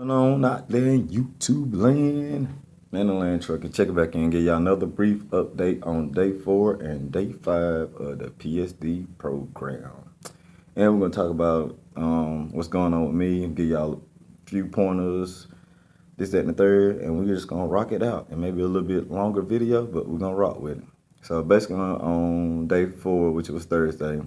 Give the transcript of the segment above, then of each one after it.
On out there in YouTube land. Man, the land trucker. Check it back in. Give y'all another brief update on day 4 and day 5 of the PSD program. And we're gonna talk about what's going on with me and give y'all a few pointers, this, that, and the third, and we're just gonna rock it out. And maybe a little bit longer video, but we're gonna rock with it. So basically on day 4, which was Thursday,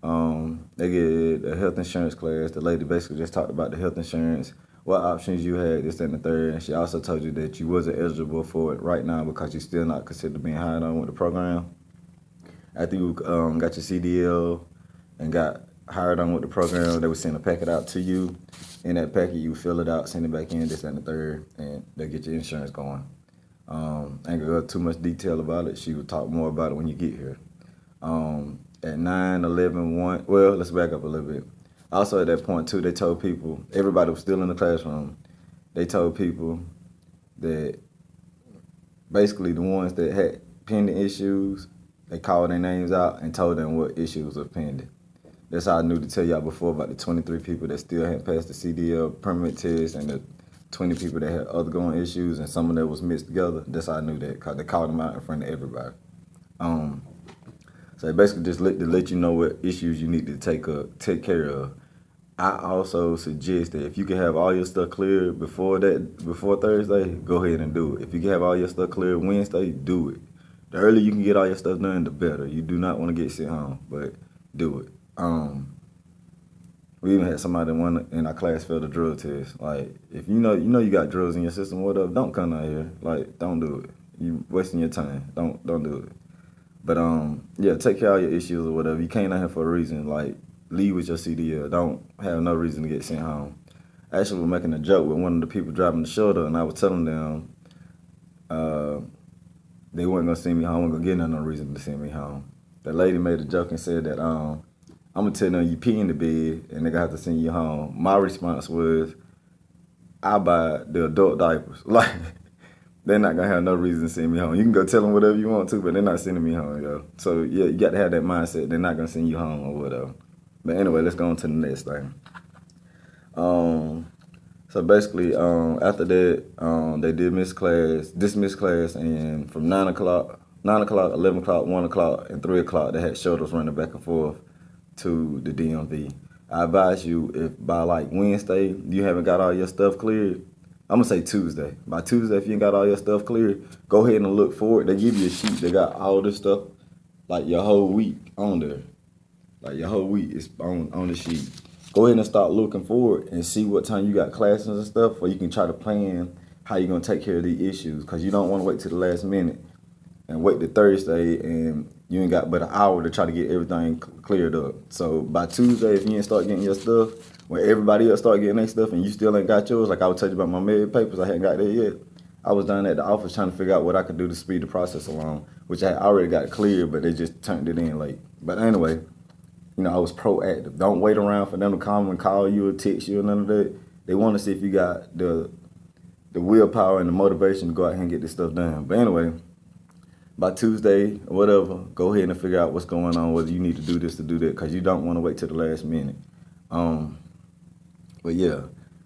they did a health insurance class. The lady basically just talked about the health insurance, what options you had, this, that, and the third. And she also told you that you wasn't eligible for it right now because you're still not considered being hired on with the program. After you got your CDL and got hired on with the program, they would send a packet out to you. In that packet, you fill it out, send it back in, this, that, and the third, and they'll get your insurance going. I ain't gonna go too much detail about it. She will talk more about it when you get here. At 9, 11, 1, well, let's back up a little bit. Also at that point too, they told people, everybody was still in the classroom, they told people that basically the ones that had pending issues, they called their names out and told them what issues were pending. That's how I knew to tell y'all before about the 23 people that still hadn't passed the CDL permit test and the 20 people that had other going issues and some of that was mixed together. That's how I knew that, because they called them out in front of everybody. So they basically just let you know what issues you need to take care of. I also suggest that if you can have all your stuff cleared before Thursday, go ahead and do it. If you can have all your stuff cleared Wednesday, do it. The earlier you can get all your stuff done, the better. You do not want to get sent home, but do it. We even had somebody in our class fail the drug test. Like, if you know you got drugs in your system, whatever, don't come out here. Like, don't do it. You wasting your time. Don't do it. But yeah, take care of your issues or whatever. You came out here for a reason. Like, leave with your CDL. Don't have no reason to get sent home. I actually was making a joke with one of the people driving the shuttle, and I was telling them they weren't gonna send me home. I wasn't gonna get no reason to send me home. The lady made a joke and said that I'm gonna tell them you pee in the bed and they're gonna have to send you home. My response was, I buy the adult diapers. Like, they're not gonna have no reason to send me home. You can go tell them whatever you want to, but they're not sending me home, yo. So yeah, you got to have that mindset. They're not gonna send you home or whatever. But anyway, let's go on to the next thing. So basically, after that, they dismissed class, and from 9 o'clock, 11 o'clock, 1 o'clock, and 3 o'clock, they had shuttles running back and forth to the DMV. I advise you, if by like Wednesday you haven't got all your stuff cleared, I'm gonna say Tuesday. By Tuesday, if you ain't got all your stuff cleared, go ahead and look for it. They give you a sheet. They got all this stuff, like your whole week on there. Like your whole week is on the sheet. Go ahead and start looking for it and see what time you got classes and stuff, or you can try to plan how you're gonna take care of these issues. Cause you don't want to wait till the last minute and wait to Thursday and you ain't got but an hour to try to get everything cleared up. So by Tuesday, if you ain't start getting your stuff, when everybody else start getting their stuff and you still ain't got yours, like I was telling you about my med papers, I hadn't got that yet. I was down at the office trying to figure out what I could do to speed the process along, which I already got cleared, but they just turned it in late. But anyway, I was proactive. Don't wait around for them to come and call you or text you or none of that. They want to see if you got the willpower and the motivation to go out here and get this stuff done. But anyway, by Tuesday or whatever, go ahead and figure out what's going on, whether you need to do this to do that, because you don't want to wait till the last minute. But yeah,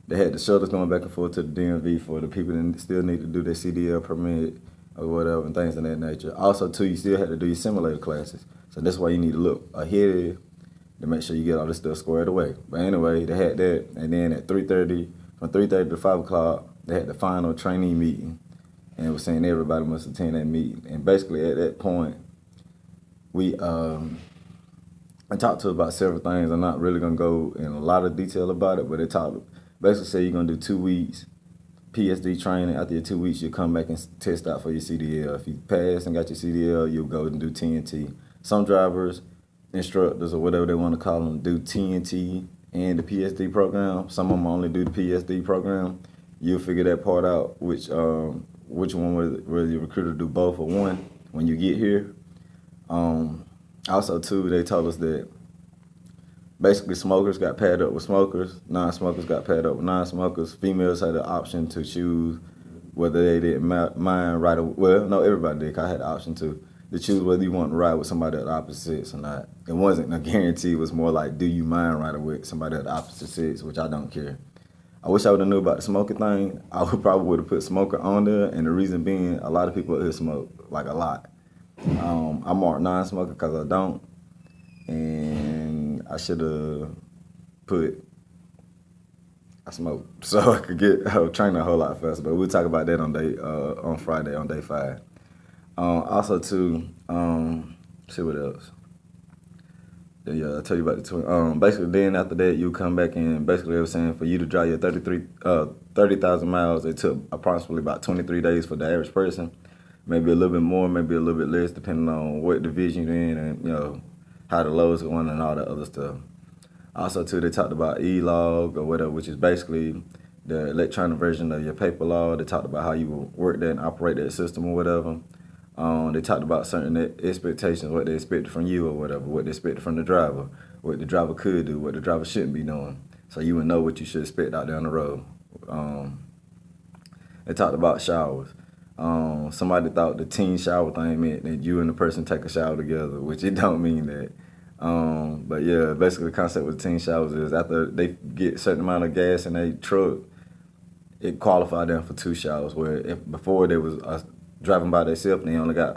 they had the shuttles going back and forth to the DMV for the people that still need to do their CDL permit or whatever and things of that nature. Also, too, you still had to do your simulator classes. So that's why you need to look ahead to make sure you get all this stuff squared away. But anyway, they had that, and then at 3:30, from 3:30 to 5 o'clock, they had the final training meeting, and it was saying everybody must attend that meeting. And basically at that point, I talked to about several things. I'm not really gonna go in a lot of detail about it, but they basically said you're gonna do 2 weeks PSD training. After your 2 weeks, you'll come back and test out for your CDL. If you pass and got your CDL, you'll go and do TNT. Some drivers, instructors, or whatever they want to call them, do TNT and the PSD program. Some of them only do the PSD program. You'll figure that part out, which one, whether your recruiter do both or one when you get here. Also, too, they told us that basically smokers got paired up with smokers, non-smokers got paired up with non-smokers. Females had the option to choose whether they didn't mind right away. Well, no, everybody did. I had the option to choose whether you want to ride with somebody of the opposite sex or not. It wasn't a guarantee. It was more like, do you mind riding with somebody of the opposite sex, which I don't care. I wish I would have knew about the smoking thing. I would have put smoker on there, and the reason being, a lot of people out here smoke, like a lot. I mark non-smoker because I don't, and I should have put I smoke so I could get train a whole lot faster. But we'll talk about that on Friday on day 5. Also too, see what else. Yeah, I'll tell you about the twin. Basically, then after that, you come back and basically they were saying for you to drive your 30,000 miles, it took approximately about 23 days for the average person. Maybe a little bit more, maybe a little bit less, depending on what division you're in and how the loads going and all that other stuff. Also, too, they talked about e-log or whatever, which is basically the electronic version of your paper log. They talked about how you will work that and operate that system or whatever. They talked about certain expectations, what they expected from you or whatever, what they expected from the driver, what the driver could do, what the driver shouldn't be doing, so you would know what you should expect out there on the road. They talked about showers. Somebody thought the teen shower thing meant that you and the person take a shower together, which it don't mean that. But yeah, basically the concept with teen showers is after they get a certain amount of gas in their truck, it qualified them for 2 showers, where if before they was driving by themselves and they only got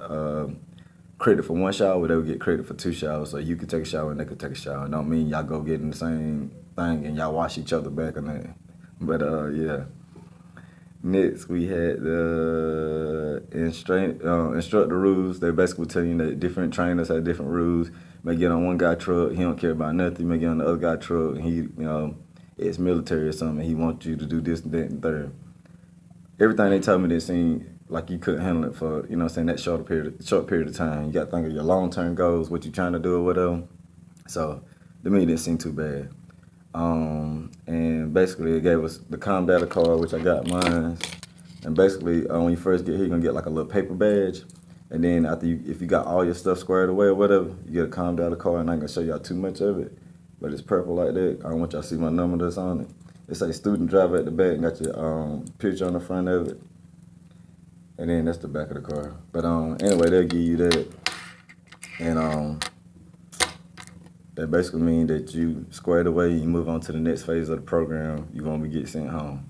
credit for 1 shower, they would get credit for 2 showers. So you could take a shower and they could take a shower. It don't mean y'all go get in the same thing and y'all wash each other back and that. But yeah. Next, we had the instructor rules. They basically tell you that different trainers have different rules. You may get on one guy truck, he don't care about nothing. You may get on the other guy truck, and he, it's military or something. He wants you to do this and that and third. Everything they told me, they seemed like you couldn't handle it for, that short period of time. You got to think of your long-term goals, what you're trying to do or whatever. So, to me, it didn't seem too bad. And basically it gave us the calm data card, which I got mine. And basically, when you first get here, you're gonna get like a little paper badge. And then if you got all your stuff squared away or whatever, you get a calm data card. And I ain't gonna show y'all too much of it, but it's purple like that. I don't want y'all to see my number that's on it. It say student driver at the back and got your picture on the front of it. And then that's the back of the car. But anyway, they'll give you that. And that basically means that you squared away, you move on to the next phase of the program, you're going to get sent home.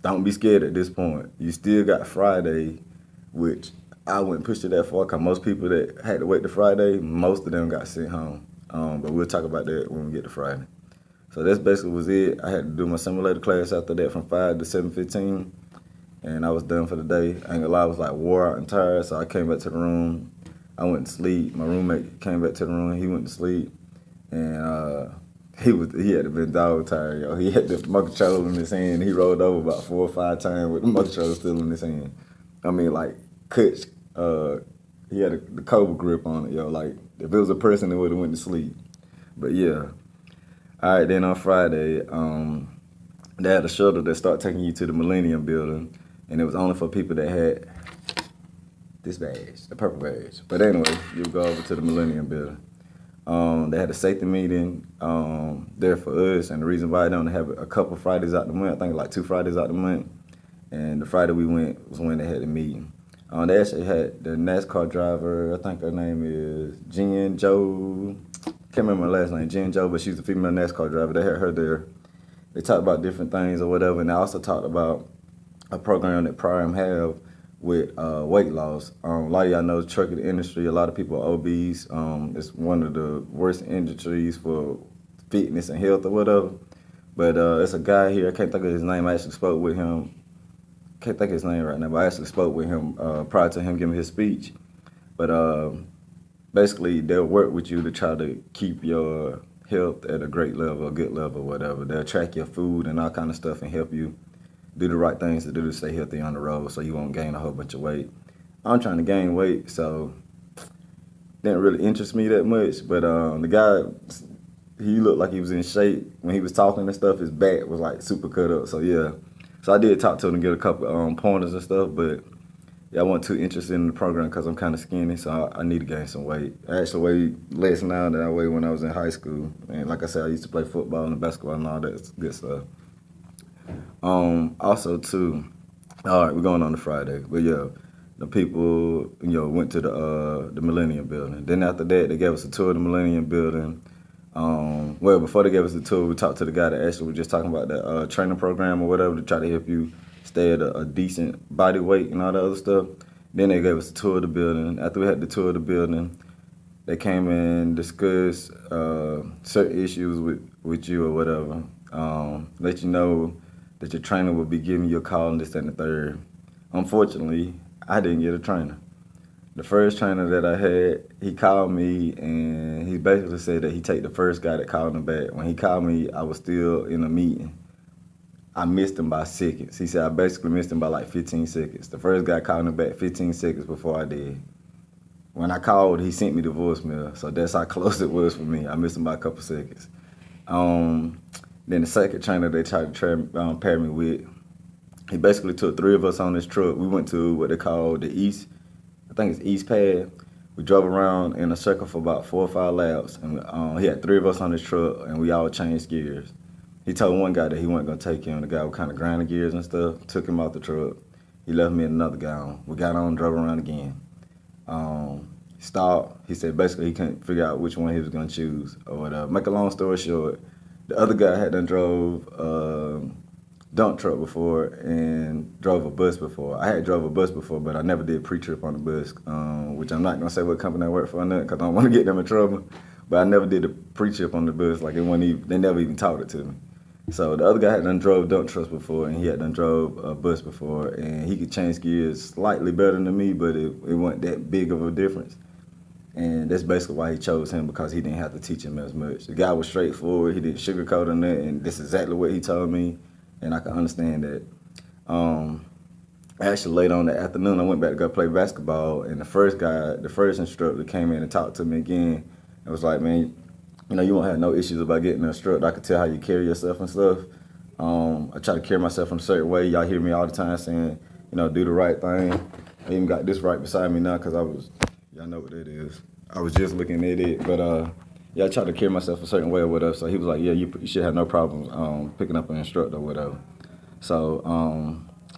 Don't be scared at this point. You still got Friday, which I wouldn't push it that far, because most people that had to wait to Friday, most of them got sent home. But we'll talk about that when we get to Friday. So that's basically was it. I had to do my simulator class after that from 5 to 7:15, and I was done for the day. I ain't gonna lie, I was like wore out and tired, so I came back to the room. I went to sleep. My roommate came back to the room. He went to sleep, and he had to been dog tired, yo. He had the remote control in his hand. He rolled over about 4 or 5 times with the remote control still in his hand. I mean, like Kutch, he had the Cobra grip on it, yo. Like if it was a person, it would have went to sleep. But yeah. All right, then on Friday, they had a shuttle that started taking you to the Millennium Building, and it was only for people that had this badge, the purple badge. But anyway, you go over to the Millennium Building. They had a safety meeting there for us, and the reason why I don't have a couple Fridays out the month, I think like 2 Fridays out the month, and the Friday we went was when they had the meeting. They actually had the NASCAR driver, I think her name is Jen Joe, can't remember her last name, Jen Joe, but she's a female NASCAR driver. They had her there. They talked about different things or whatever, and they also talked about a program that Prime have with weight loss. A lot of y'all know the trucking industry, a lot of people are obese. It's one of the worst industries for fitness and health or whatever. But it's a guy here, I can't think of his name, I actually spoke with him. Can't think of his name right now, but I actually spoke with him prior to him giving his speech. But basically, they'll work with you to try to keep your health at a great level, a good level, whatever. They'll track your food and all kind of stuff and help you do the right things to do to stay healthy on the road so you won't gain a whole bunch of weight. I'm trying to gain weight, so didn't really interest me that much. But the guy, he looked like he was in shape. When he was talking and stuff, his back was like super cut up. So yeah, so I did talk to him and get a couple pointers and stuff, but yeah, I wasn't too interested in the program because I'm kind of skinny, so I need to gain some weight. I actually weigh less now than I weighed when I was in high school. And like I said, I used to play football and basketball and all that good stuff. Also too, all right, we're going on to Friday. But yeah, the people, went to the Millennium Building. Then after that, they gave us a tour of the Millennium Building. Well, before they gave us the tour, we talked to the guy that actually was just talking about the training program or whatever to try to help you stay at a decent body weight and all that other stuff. Then they gave us a tour of the building. After we had the tour of the building, they came and discussed certain issues with you or whatever. Let you know that your trainer will be giving you a call and this and the third. Unfortunately, I didn't get a trainer. The first trainer that I had, he called me and he basically said that he take the first guy that called him back. When he called me, I was still in a meeting. I missed him by seconds. He said I basically missed him by like 15 seconds. The first guy called him back 15 seconds before I did. When I called, he sent me the voicemail, so that's how close it was for me. I missed him by a couple seconds. Then the second trainer they tried to pair me with, he basically took three of us on this truck. We went to what they call the East, I think it's East Pad. We drove around in a circle for about 4 or 5 laps, and he had three of us on his truck, and we all changed gears. He told one guy that he wasn't gonna take him. The guy was kind of grinding gears and stuff. Took him out the truck. He left me and another guy on. We got on, drove around again. Stopped. He said basically he couldn't figure out which one he was gonna choose or whatever. Make a long story short, the other guy had done drove dump truck before and drove a bus before. I had drove a bus before, but I never did pre-trip on the bus, which I'm not gonna say what company I work for or nothing, because I don't want to get them in trouble. But I never did a pre-trip on the bus. Like they never even taught it to me. So the other guy had done drove dump trucks before, and he had done drove a bus before, and he could change gears slightly better than me, but it wasn't that big of a difference. And that's basically why he chose him, because he didn't have to teach him as much. The guy was straightforward. He didn't sugarcoat on that, and that's exactly what he told me, and I can understand that. Actually, later on in the afternoon, I went back to go play basketball, and the first instructor came in and talked to me again. It was like, man, you won't have no issues about getting an instructor. I could tell how you carry yourself and stuff. I try to carry myself in a certain way. Y'all hear me all the time saying, do the right thing. I even got this right beside me now because y'all know what it is. I was just looking at it, but I try to carry myself a certain way or whatever. So he was like, yeah, you should have no problems picking up an instructor or whatever. So,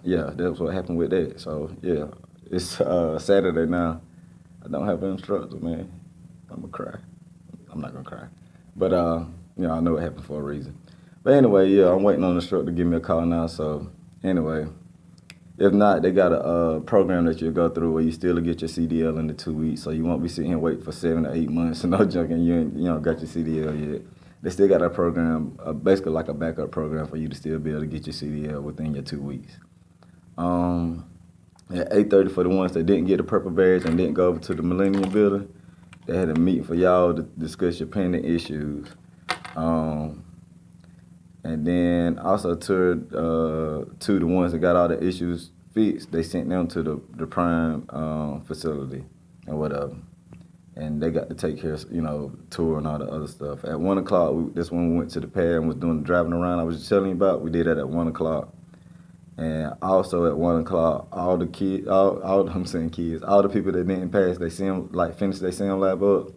that's what happened with that. So, yeah, it's Saturday now. I don't have an instructor, man. I'm going to cry. I'm not going to cry. But, I know it happened for a reason. But anyway, yeah, I'm waiting on the instructor to give me a call now. So, anyway, if not, they got a program that you'll go through where you still get your CDL in the 2 weeks. So you won't be sitting here waiting for 7 to 8 months and no junk, and you don't got your CDL yet. They still got a program, basically like a backup program for you to still be able to get your CDL within your 2 weeks. At 8:30 for the ones that didn't get a purple badge and didn't go over to the Millennium Building, they had a meeting for y'all to discuss your pending issues. And then also to the ones that got all the issues fixed, they sent them to the Prime facility and whatever. And they got to take care of, tour and all the other stuff. At 1 o'clock, that's when we went to the pad and was doing the driving around I was just telling you about. We did that at 1 o'clock. And also at 1 o'clock, all the kids, all the people that didn't pass, finish their sim lab up,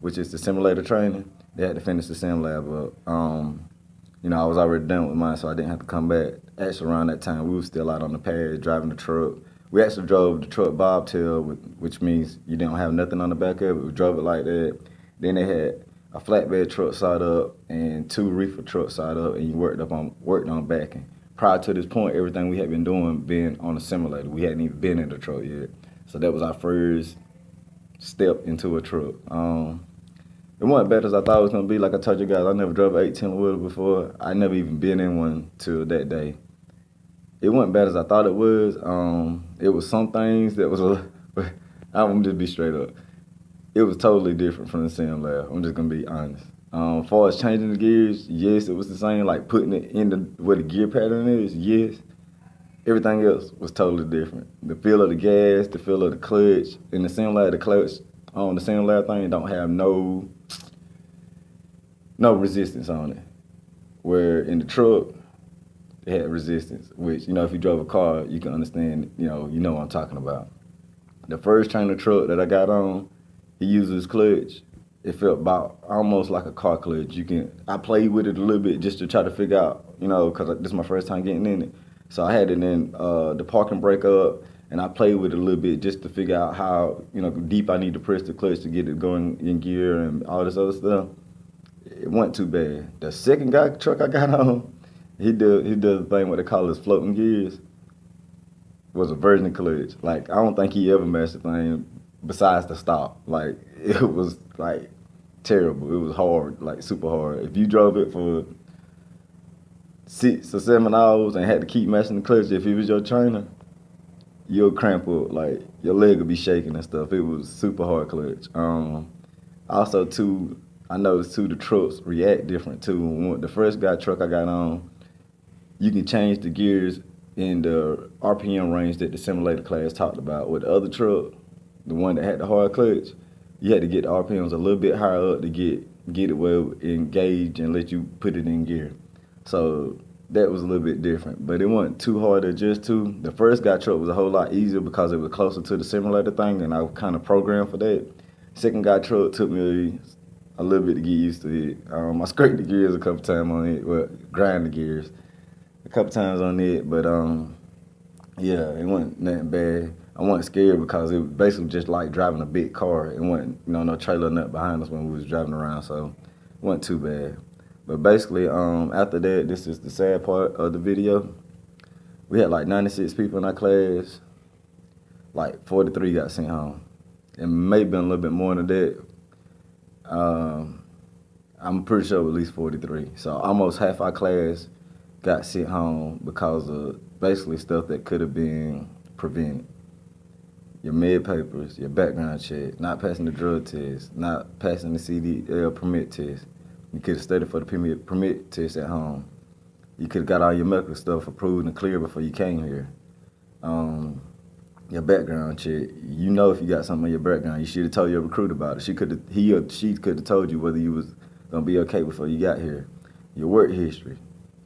which is the simulator training. They had to finish the sim lab up. I was already done with mine, so I didn't have to come back. Actually, around that time, we were still out on the pad driving the truck. We actually drove the truck bobtail, which means you didn't have nothing on the back of it. We drove it like that. Then they had a flatbed truck side up and 2 reefer trucks side up, and you worked on backing. Prior to this point, everything we had been doing been on a simulator. We hadn't even been in the truck yet. So that was our first step into a truck. It wasn't bad as I thought it was going to be. Like I told you guys, I never drove an 18-wheeler before. I never even been in one till that day. It wasn't bad as I thought it was. It was some things that was I'm just be straight up. It was totally different from the sim lab. I'm just going to be honest. As far as changing the gears, yes, it was the same. Like putting it in where the gear pattern is, yes. Everything else was totally different. The feel of the gas, the feel of the clutch. In the sim lab, the clutch on the sim lab thing don't have no resistance on it. Where in the truck, it had resistance, which, if you drove a car, you can understand, you know what I'm talking about. The first trainer truck that I got on, he uses clutch. It felt about almost like a car clutch. I played with it a little bit just to try to figure out, because this is my first time getting in it. So I had it in the parking brake up, and I played with it a little bit just to figure out how, deep I need to press the clutch to get it going in gear and all this other stuff. it wasn't too bad. The second guy truck I got on, he did the thing what they call his floating gears. Was a virgin clutch. Like I don't think he ever messed the thing besides the stop. Like it was like terrible. It was hard, like super hard. If you drove it for 6 or 7 hours and had to keep messing the clutch, if he was your trainer, you'll cramp up. Like your leg would be shaking and stuff. It was super hard clutch. Also too, I noticed too the trucks react different too. The first guy truck I got on, you can change the gears in the RPM range that the simulator class talked about. With the other truck, the one that had the hard clutch, you had to get the RPMs a little bit higher up to get it well engaged and let you put it in gear. So that was a little bit different, but it wasn't too hard to adjust to. The first guy truck was a whole lot easier because it was closer to the simulator thing, and I kind of programmed for that. Second guy truck took me a little bit to get used to it. I scraped the gears a couple times on it, well, grind the gears a couple times on it, but yeah, it wasn't nothing bad. I wasn't scared because it was basically just like driving a big car. It wasn't, no trailer nut behind us when we was driving around, so it wasn't too bad. But basically, after that, this is the sad part of the video. We had like 96 people in our class. Like 43 got sent home. It may have been a little bit more than that. I'm pretty sure at least 43. So almost half our class got sent home because of basically stuff that could have been prevented. Your med papers, your background check, not passing the drug test, not passing the CDL permit test. You could have studied for the permit test at home. You could have got all your medical stuff approved and clear before you came here. Your background check. You know if you got something in your background, you should have told your recruiter about it. He or she could have told you whether you was gonna be okay before you got here. Your work history.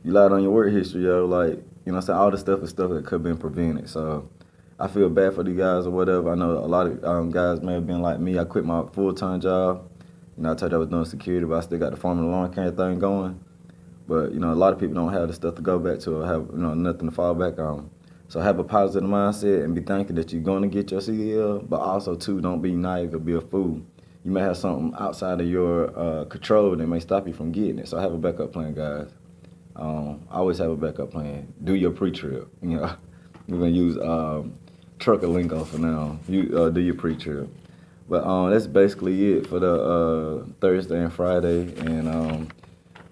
You lied on your work history, yo. Like, you know what I'm saying? All this stuff is stuff that could have been prevented. So I feel bad for these guys or whatever. I know a lot of guys may have been like me. I quit my full-time job. I told you I was doing security, but I still got the farm and lawn care thing going. But, a lot of people don't have the stuff to go back to or have, nothing to fall back on. So have a positive mindset and be thinking that you're going to get your CDL, but also, too, don't be naive or be a fool. You may have something outside of your control that may stop you from getting it. So have a backup plan, guys. Always have a backup plan. Do your pre-trip. We're going to use trucker lingo for now. You do your pre-trip. But that's basically it for the Thursday and Friday. And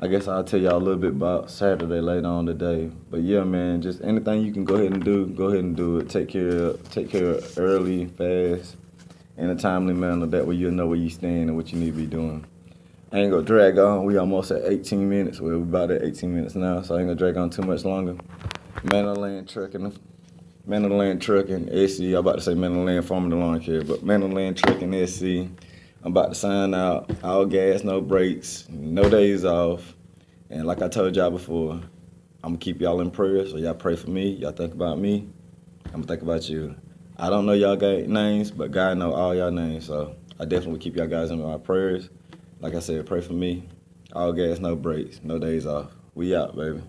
I guess I'll tell y'all a little bit about Saturday later on today. But yeah, man, just anything you can go ahead and do, go ahead and do it. Take care early, fast, in a timely manner. That way you'll know where you stand and what you need to be doing. I ain't gonna drag on. We almost at 18 minutes. We're about at 18 minutes now, so I ain't gonna drag on too much longer. Man of Land Trucking, SC. I'm about to say Man of Land Farming the Lawn Care, but Man of Land Trucking, SC. I'm about to sign out. All gas, no brakes, no days off. And like I told y'all before, I'm gonna keep y'all in prayer. So y'all pray for me. Y'all think about me. I'm gonna think about you. I don't know y'all guys' names, but God know all y'all names. So I definitely keep y'all guys in my prayers. Like I said, pray for me. All gas, no brakes, no days off. We out, baby.